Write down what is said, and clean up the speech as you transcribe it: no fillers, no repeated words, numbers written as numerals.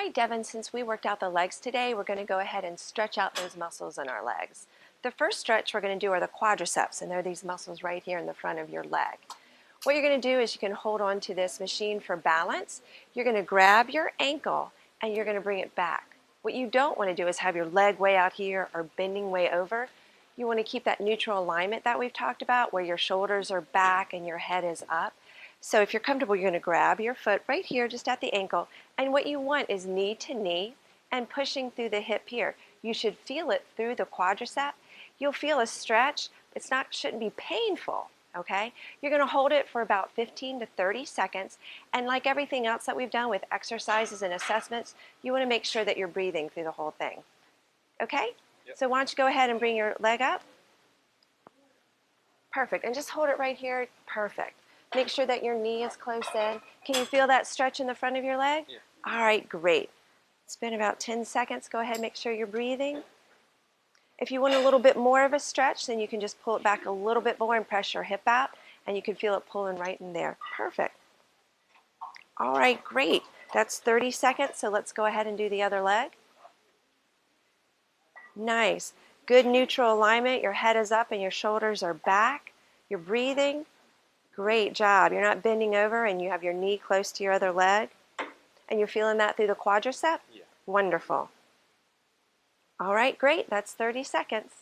right, Devin, since we worked out the legs today, we're going to go ahead and stretch out those muscles in our legs. The first stretch we're going to do are the quadriceps, and they're these muscles right here in the front of your leg. What you're going to do is you can hold on to this machine for balance. You're going to grab your ankle and you're going to bring it back. What you don't want to do is have your leg way out here or bending way over. You want to keep that neutral alignment that we've talked about where your shoulders are back and your head is up. So if you're comfortable, you're going to grab your foot right here just at the ankle, and what you want is knee to knee and pushing through the hip here. You should feel it through the quadricep. You'll feel a stretch. Shouldn't be painful, okay? You're going to hold it for about 15 to 30 seconds, and like everything else that we've done with exercises and assessments, you want to make sure that you're breathing through the whole thing. Okay? Yep. So why don't you go ahead and bring your leg up? Perfect, and just hold it right here. Perfect. Make sure that your knee is close in. Can you feel that stretch in the front of your leg? Yeah. All right, great. It's been about 10 seconds. Go ahead and make sure you're breathing. If you want a little bit more of a stretch, then you can just pull it back a little bit more and press your hip out, and you can feel it pulling right in there. Perfect. All right, great. That's 30 seconds, so let's go ahead and do the other leg. Nice. Good neutral alignment. Your head is up and your shoulders are back. You're breathing. Great job. You're not bending over and you have your knee close to your other leg. And you're feeling that through the quadricep? Yeah. Wonderful. All right, great. That's 30 seconds.